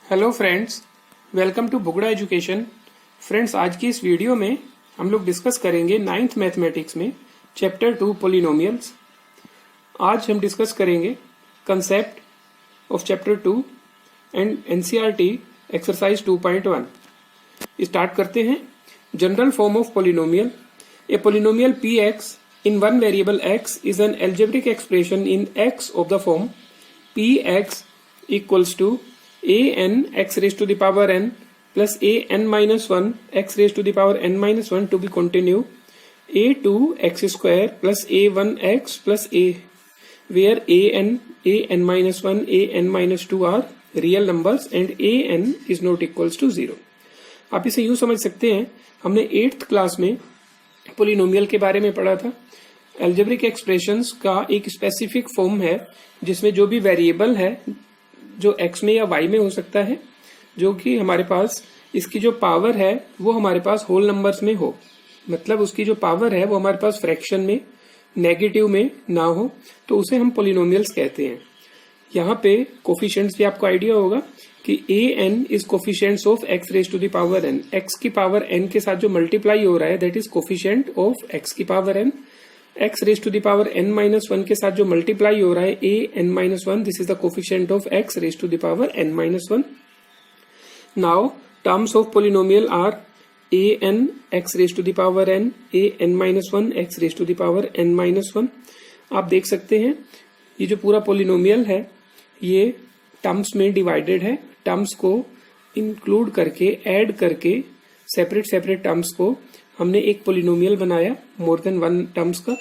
Hello friends, welcome to Bugda education. Friends, आज की इस वीडियो में हम लोग डिस्कस करेंगे 9th मैथमेटिक्स में चैप्टर 2 पॉलिनोमियल्स। आज हम डिस्कस करेंगे concept of chapter 2 and NCERT exercise 2.1। Start करते हैं। General form of polynomial. A polynomial px in one variable x is an algebraic expression in x of the form px equals to an x raised to the power n plus an minus 1 x raised to the power n minus 1 to be continued a2 x square plus a1 x plus a, where an minus 1 an minus 2 are real numbers and an is not equals to 0। आप इसे यूं समझ सकते हैं, हमने 8th class में polynomial के बारे में पढ़ा था। एल्जेब्रिक एक्सप्रेशंस का एक स्पेसिफिक फॉर्म है जिसमें जो भी वेरिएबल है जो x में या y में हो सकता है, जो कि हमारे पास इसकी जो पावर है वो हमारे पास होल नंबर्स में हो, मतलब उसकी जो पावर है वो हमारे पास फ्रैक्शन में, नेगेटिव में ना हो, तो उसे हम पॉलिनोमियल्स कहते हैं। यहाँ पे कोफिशिएंट्स भी आपको आइडिया होगा कि an is coefficients of x raise to the power n। x की पावर n के साथ जो मल्टीप्लाई हो रहा है that is coefficient of x की power n। x raise to the power n minus 1 के साथ जो मल्टीप्लाई हो रहा है a n minus 1, this is the coefficient of x raise to the power n minus 1। Now terms of polynomial are a n x raise to the power n, a n minus 1 x raise to the power n minus 1। आप देख सकते हैं ये जो पूरा polynomial है ये terms में डिवाइडेड है। टर्म्स को इंक्लूड करके, ऐड करके, सेपरेट टर्म्स को हमने एक पॉलिनोमियल बनाया मोर देन वन टर्म्स का।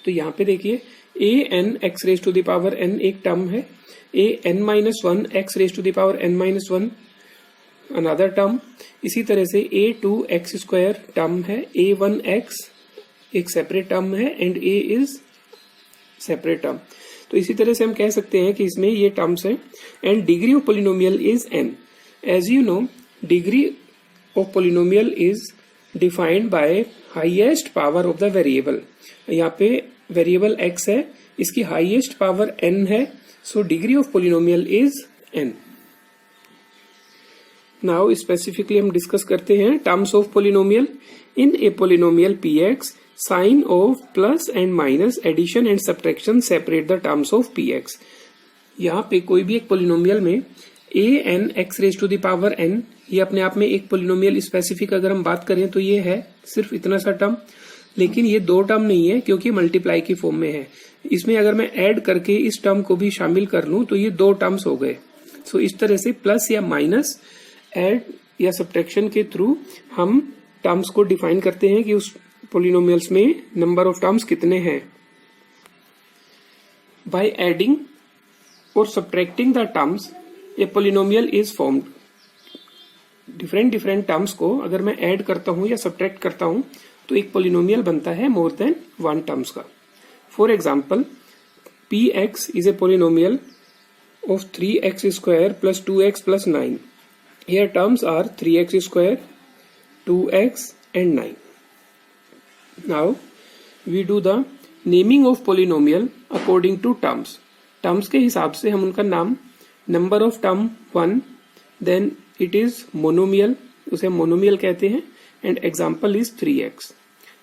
तो यहाँ पे देखिए a n x raise to the power n एक टर्म है, a n minus 1 x raise to the power n minus 1 another term. इसी तरह से a2 x स्क्वायर टर्म है, a1 x एक सेपरेट टर्म है and a is separate term. तो इसी तरह से हम कह सकते हैं कि इसमें ये टर्म्स हैं and degree of polynomial is n। As you know, degree of polynomial is defined by highest power of the variable. यहाँ पे वेरिएबल x है, इसकी हाईएस्ट पावर n है, so degree of polynomial is n। Now specifically हम discuss करते हैं terms of polynomial. In a polynomial px, sign of plus and minus, addition and subtraction separate the terms of px। यहाँ पे कोई भी एक polynomial में an x raise to the power n, ये अपने आप में एक पॉलिनोमियल स्पेसिफिक अगर हम बात करें तो ये है सिर्फ इतना सा टर्म, लेकिन ये दो टर्म नहीं है क्योंकि मल्टीप्लाई की फॉर्म में है। इसमें अगर मैं ऐड करके इस टर्म को भी शामिल कर लूं तो ये दो टर्म्स हो गए। सो इस तरह से प्लस या माइनस, ऐड या सब्ट्रैक्शन के थ्रू हम टर्म्स को डिफाइन करते हैं कि उस पॉलिनोमियल्स में नंबर ऑफ टर्म्स कितने हैं। बाय एडिंग और subtracting the terms a polynomial is formed. Different terms को अगर मैं ऐड करता हूं या सब्ट्रैक्ट करता हूं तो एक पॉलिनोमियल बनता है मोर देन वन टर्म्स का। For example, px is a polynomial of 3x square plus 2x plus 9। Here terms are 3x square, 2x and 9. Now we do the naming of polynomial according to terms. Terms के हिसाब से हम उनका नाम, number of term 1, then it is monomial, उसे monomial कहते हैं, and example is 3x.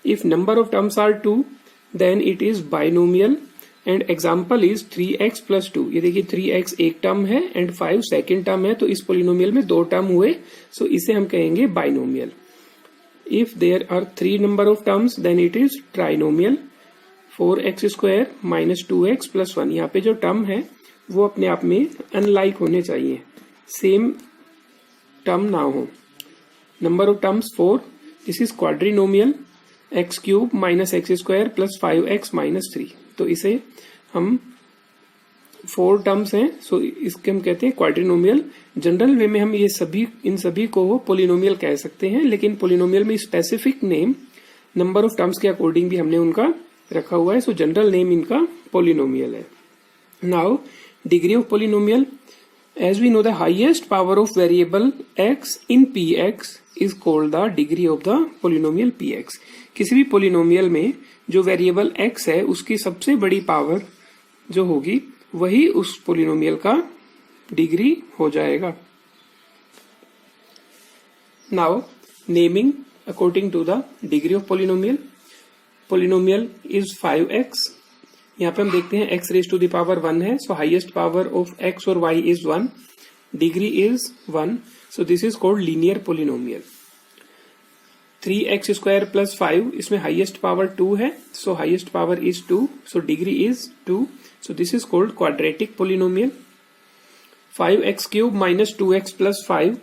If number of terms are 2, then it is binomial and example is 3x plus 2। ये देखिए 3x एक टर्म है and 5 सेकेंड टर्म है, तो इस पोलिनोमियल में दो टर्म हुए, सो इसे हम कहेंगे binomial. If there are 3 number of terms then it is trinomial. 4x square minus 2x plus 1, यहाँ पे जो टर्म है वो अपने आप में अनलाइक होने चाहिए, सेम टर्म ना हो। Number of terms 4, this is quadrinomial, x cube minus x square plus 5x minus 3। तो इसे हम 4 टर्म्स हैं, सो इसके हम कहते हैं क्वाड्रिनोमियल। जनरल वे में हम ये सभी, इन सभी को पॉलिनोमियल कह सकते हैं, लेकिन पॉलिनोमियल में specific name number of terms के अकॉर्डिंग भी हमने उनका रखा हुआ है, सो जनरल नेम इनका पॉलिनोमियल है। Now degree of polynomial, as we know the highest power of variable x in px is called the degree of the polynomial px। किसी भी पॉलिनोमियल में जो वेरिएबल x है उसकी सबसे बड़ी पावर जो होगी वही उस पॉलिनोमियल का डिग्री हो जाएगा। Now naming according to the degree of polynomial. Polynomial is 5x. यहाँ पे हम देखते हैं x raise to the power 1 है, so highest power of x और y is 1. Degree is 1, so this is called linear polynomial. 3x square plus 5, इसमें highest power 2 है, so highest power is 2, so degree is 2, so this is called quadratic polynomial. 5x cube minus 2x plus 5,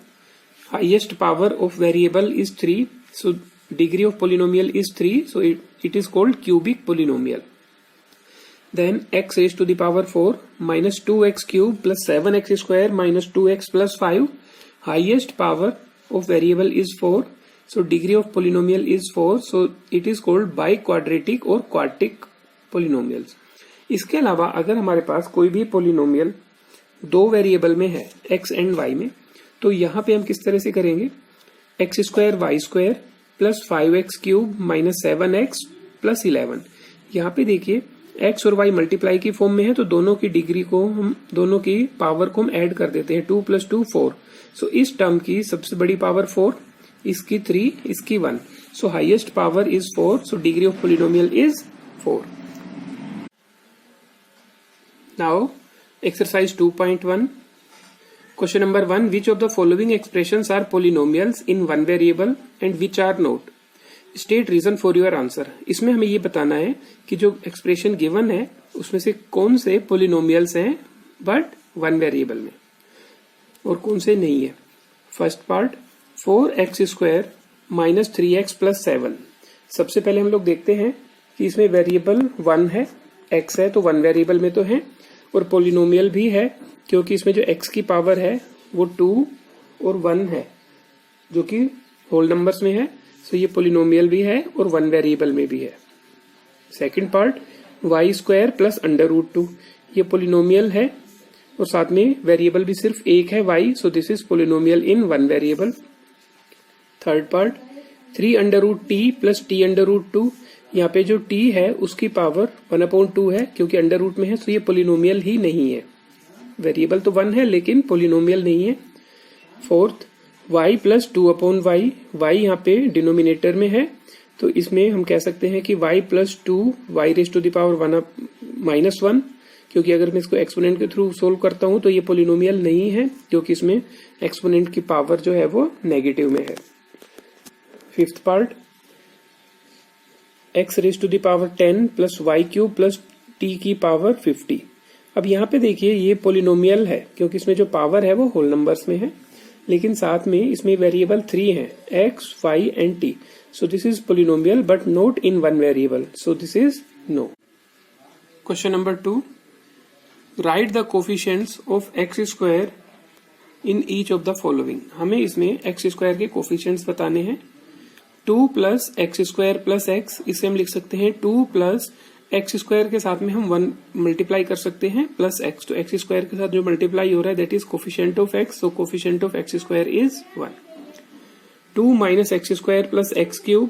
highest power of variable is 3, so degree of polynomial is 3, so it is called cubic polynomial. Then x raised to the power 4 minus 2x cube plus 7x square minus 2x plus 5, highest power of variable is 4, so degree of polynomial is 4, so it is called biquadratic or quartic polynomials. इसके अलावा अगर हमारे पास कोई भी polynomial दो variable में है x and y में, तो यहाँ पे हम किस तरह से करेंगे, x square y square plus 5x cube minus 7x plus 11. यहाँ पे देखिए x और y मल्टीप्लाई की फॉर्म में है, तो दोनों की डिग्री को हम, दोनों की पावर को हम ऐड कर देते हैं. 2 + 2 4, सो इस टर्म की सबसे बड़ी पावर 4, इसकी 3, इसकी 1, सो highest power is 4, so degree of polynomial is 4. Now exercise 2.1. Question number 1. Which of the following expressions are polynomials in one variable and which are not? State reason for your answer. इसमें हमें ये बताना है कि जो expression given है उसमें से कौन से पोलिनोमियल्स हैं बट वन वेरिएबल में और कौन से नहीं है. First part 4x square minus 3x plus 7. सबसे पहले हम लोग देखते हैं कि इसमें वेरिएबल 1 है, x है, तो वन वेरिएबल में तो है, और पोलिनोमियल भी है क्योंकि इसमें जो x की पावर है वो 2 और 1 है जो कि होल नंबर्स में है, सो ये पोलिनोमियल भी है और वन वेरिएबल में भी है. Second part y square plus √2, ये पोलिनोमियल है और साथ में वेरिएबल भी सिर्फ एक है y, so this is polynomial in one variable. Third part 3√t plus t√2, यहाँ पे जो t है उसकी पावर 1/2 है क्योंकि अंडर रूट में है, सो ये पोलिनोमियल ही नहीं है. वेरिएबल तो 1 है लेकिन पोलिनोमियल नहीं है. Fourth y plus 2/y, y यहाँ पे डिनोमिनेटर में है, तो इसमें हम कह सकते हैं कि y plus 2 y raise to the power -1, क्योंकि अगर मैं इसको एक्सपोनेंट के थ्रू सोल्व करता हूं तो ये पोलिनोमियल नहीं है क्योंकि इसमें एक्सपोनेंट की पावर जो है वो नेगेटिव में है. Fifth part x raise to the power 10 plus y cube plus t की पावर 50. अब यहाँ पे देखिए ये पोलिनोमियल है क्योंकि इसमें जो पावर है वो होल नंबर्स में है, लेकिन साथ में इसमें वेरिएबल 3 है, x, y and t, so this is polynomial but not in one variable, so this is no. Question number 2. Write the coefficients of x square in each of the following. हमें इसमें x square के coefficients बताने हैं. 2 plus x square plus x, इसे हम लिख सकते हैं 2 प्लस एक्स स्क्वायर के साथ में हम 1 मल्टीप्लाई कर सकते हैं प्लस एक्स, तो एक्स स्क्वायर के साथ जो मल्टीप्लाई हो रहा है that is coefficient of x, so coefficient of x square is 1. 2 minus x square plus x cube,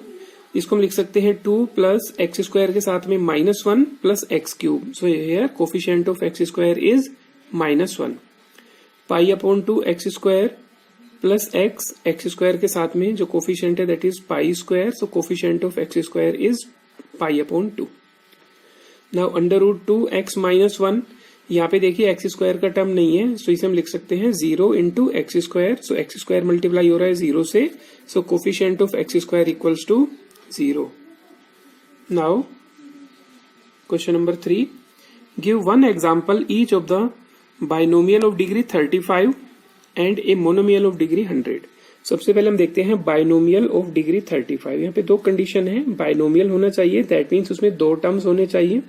इसको हम लिख सकते हैं 2 प्लस एक्स स्क्वायर के साथ में -1 plus x cube, so here coefficient of x square is -1. π/2 x square plus x, x square के साथ में जो कोफिशिएंट है that is pi square, so coefficient of x square is π/2. Now √2 x -1, यहाँ पे देखिए एक्स स्क्वायर का term नहीं है, सो इसे हम लिख सकते हैं 0 × x square, so x square multiply हो रहा है 0 से, so coefficient of x square equals to 0. Now question number 3. Give one example each of the binomial of degree 35 and a monomial of degree 100. सबसे पहले हम देखते हैं बाइनोमियल ऑफ डिग्री 35. यहाँ पे दो कंडीशन है, बाइनोमियल होना चाहिए दैट मीन्स उसमें 2 टर्म्स होने चाहिए,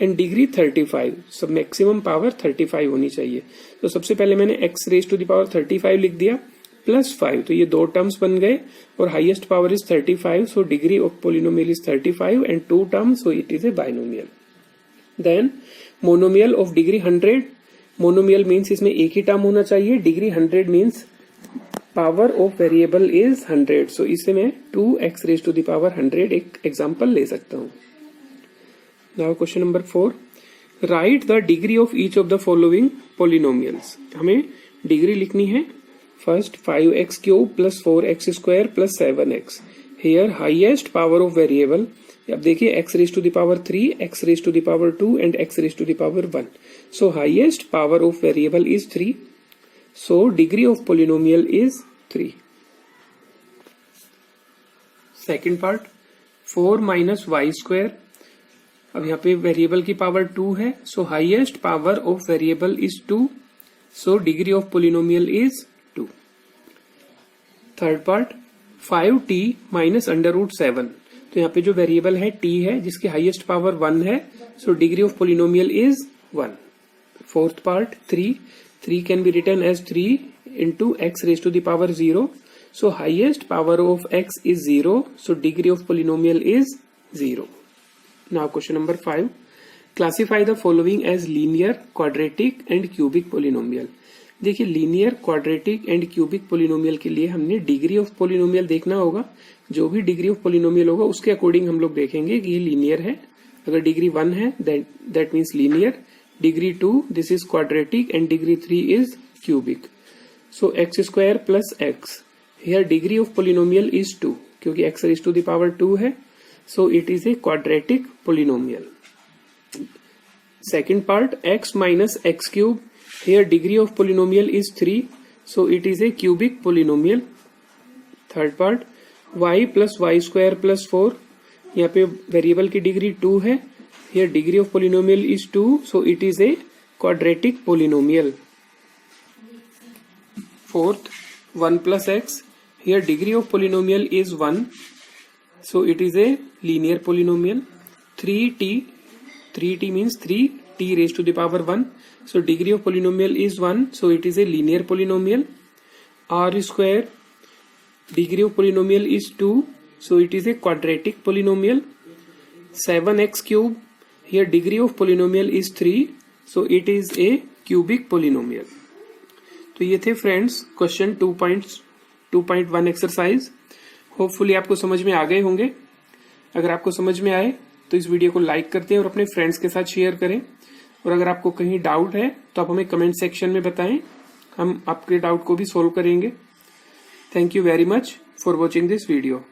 एंड डिग्री 35, सब मैक्सिमम पावर 35 होनी चाहिए. तो सबसे पहले मैंने x raise to the power 35 लिख दिया प्लस 5, तो ये 2 टर्म्स बन गए और highest power is 35, so degree of polynomial is 35 and 2 terms, so it is a binomial. Then monomial of degree 100. Monomial means इसमें एक ही टर्म होना चाहिए, degree 100 means power of variable is 100, so इसे मैं 2x raise to the power 100 एक example ले सकता हूं. Now question number 4. Right the degree of each of the following polynomials. हमें डिग्री लिखनी है First 5x cube plus 4x square plus 7x. Here highest power of variable. अब देखिए x raised to the power 3, x raised to the power 2 and x raised to the power 1. So highest power of variable is 3. So degree of polynomial is 3. Second part 4 minus y square. अब यहाँ पे variable की power 2 है. So highest power of variable is 2. So degree of polynomial is 2. Third part 5t minus under root 7. तो यहाँ पे जो variable है t है जिसकी हाईएस्ट पावर 1 है. So degree of polynomial is 1. Fourth part 3 can be written as 3 into x raise to the power 0. So highest power of x is 0. So degree of polynomial is 0. Now question number 5. Classify the following as linear, quadratic and cubic polynomial. देखिए linear, quadratic and cubic polynomial के लिए हमने degree of polynomial देखना होगा. जो भी degree of polynomial होगा उसके अकॉर्डिंग हम लोग देखेंगे कि ये लीनियर है. अगर डिग्री 1 है that means linear, degree 2 this is quadratic and degree 3 is cubic. So x square plus x, here degree of polynomial is 2 क्योंकि x raise to the power 2 है. So it is a quadratic polynomial. Second part x minus x cube. Here degree of polynomial is 3. So it is a cubic polynomial. Third part y plus y square plus 4. यहाँ पे variable की degree 2 है. Here degree of polynomial is 2. So it is a quadratic polynomial. Fourth 1 plus x. Here degree of polynomial is 1. So it is a linear polynomial. 3t means 3t raised to the power 1. So degree of polynomial is 1. So it is a linear polynomial. R square, degree of polynomial is 2. So it is a quadratic polynomial. 7x cube, here degree of polynomial is 3. So it is a cubic polynomial. तो ये थे friends question 2.1 exercise. Hopefully आपको समझ में आ गए होंगे. अगर आपको समझ में आए तो इस वीडियो को लाइक करते हैं और अपने फ्रेंड्स के साथ शेयर करें. और अगर आपको कहीं डाउट है तो आप हमें कमेंट सेक्शन में बताएं, हम आपके डाउट को भी सोल्व करेंगे. Thank you very much for watching this video.